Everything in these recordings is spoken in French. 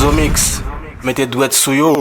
Lilzoemixx, mettez douette sous yo.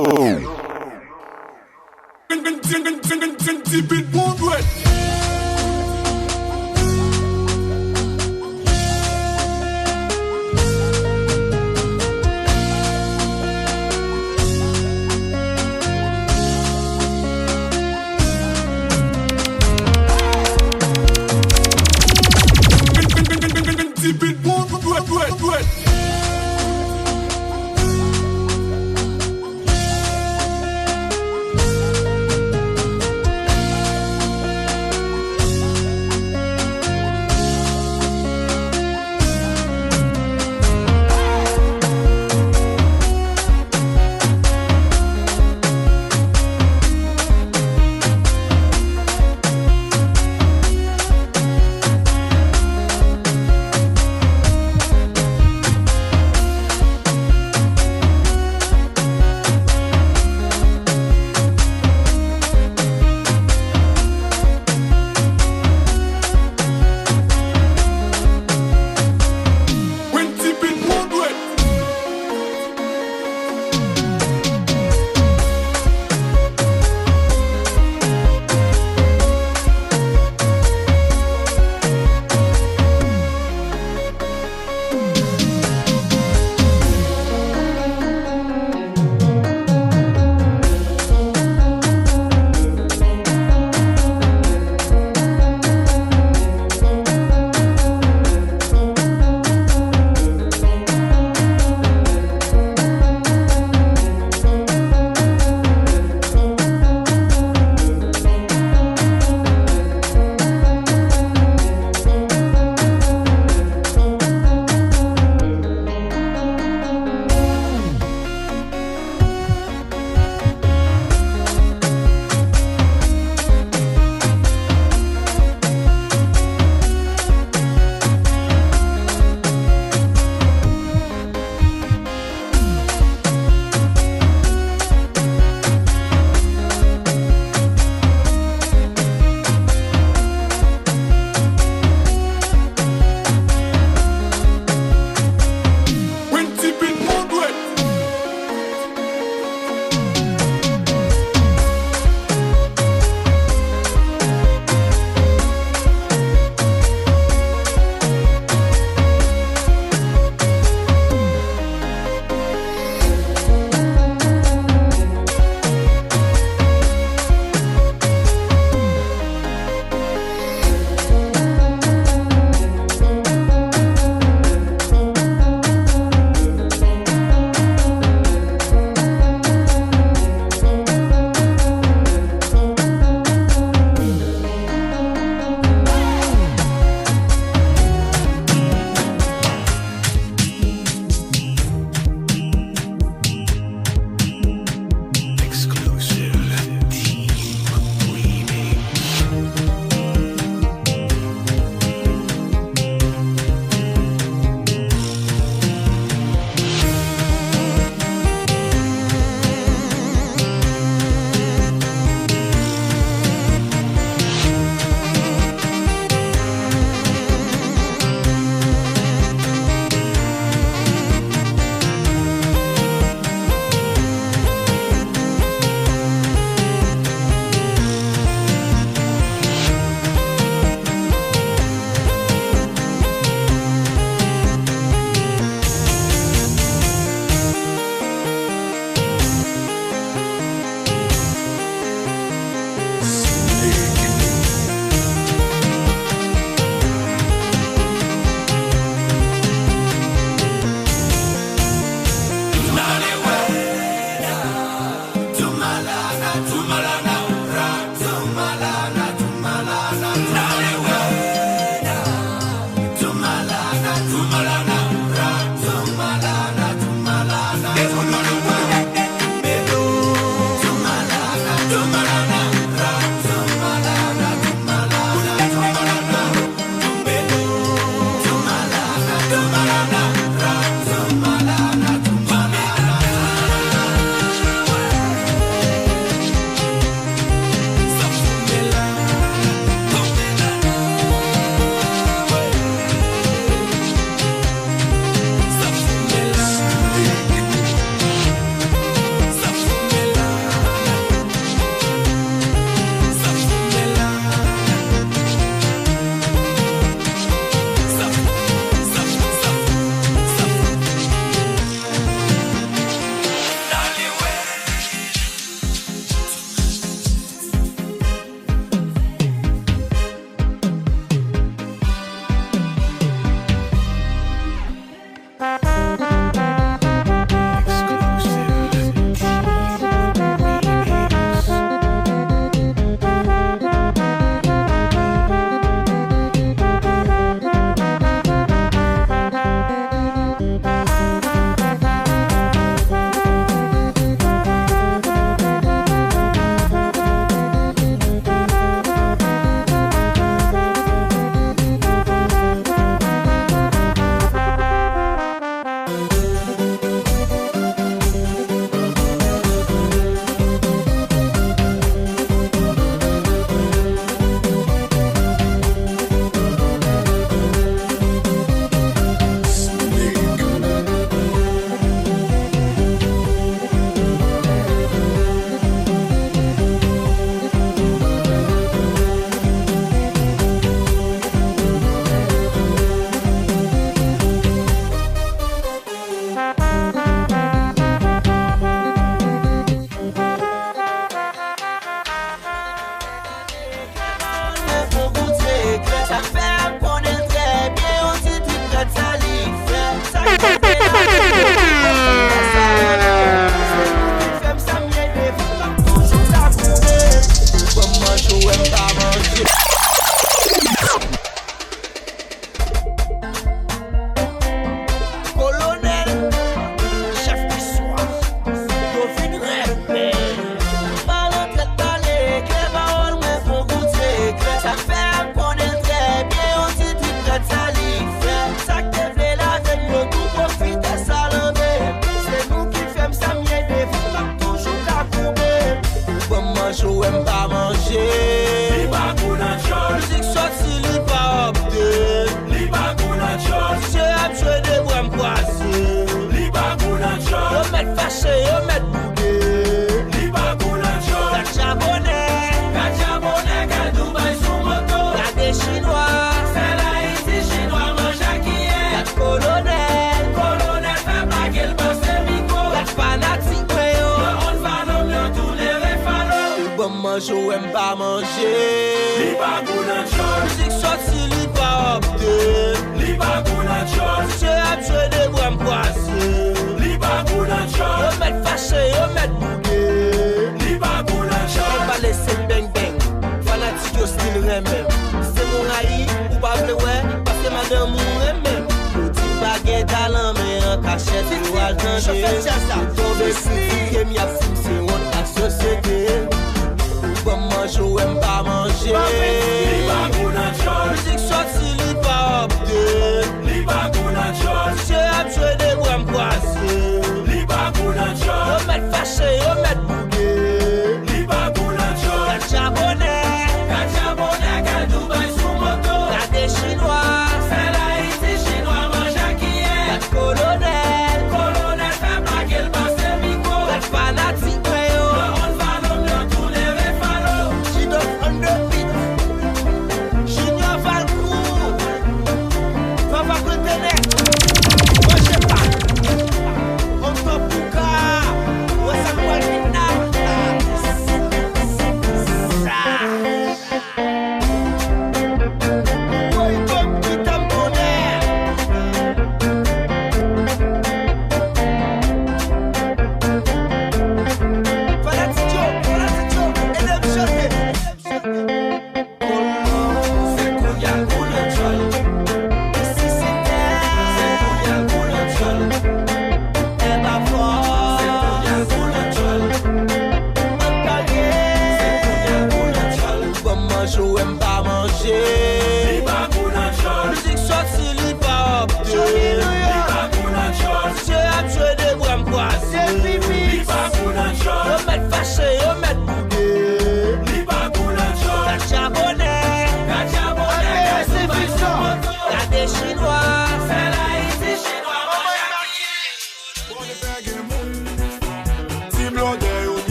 mange ou aime pas manger. Li pas pour notre chose. Musique sortie, li pas opté. Li pas pour notre chose. Je aime jouer des bois m'poisser. Li pas pour notre chose. Yo met fâché, yo met bougué. Li pas pour notre chose. On va laisser bang bang. Fanatique yo style remem. C'est mon haï, ou pas vle ouais. Parce que madame ou remem. Bagay talent mais en cachette ou al tande. Tombe si que m'y a foussé honte à société. Ou bon manger ou aime pas manger. Li pas pour notre chose. Musique sortie li pas opté. Li pas pour notre chose. Je aime jouer des bois m'poisser. Li pas pour notre chose. Yo met fâché, yo met bougué. Li pas pour notre chose. Gat japonais, gat Dubaï sous moto. Gat des chinois. Colonel, fait plaquer le passé micro. Gat fanatique, yo. On va l'homme, tous les réfalos. She don't on the beat. Junior Valcourt. Papa Cotenet. Moi, je sais pas. On top Pouka. Ouais, ça quoi le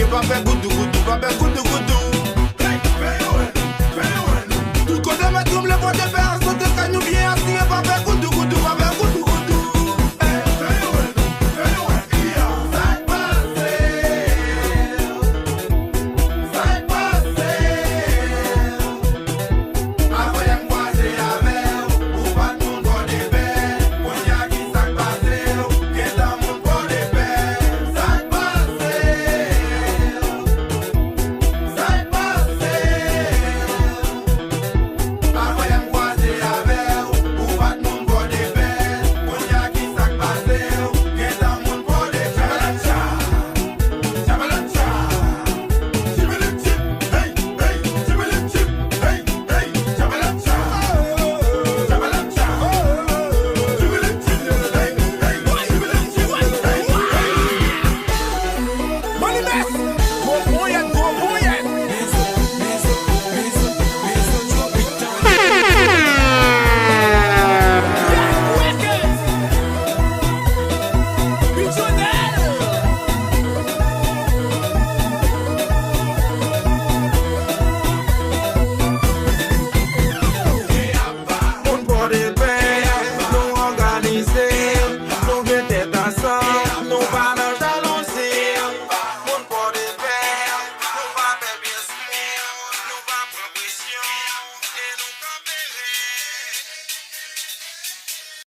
va faire goudou goudou, va faire goudou goudou. Tout côté mettre comme le bois de fer.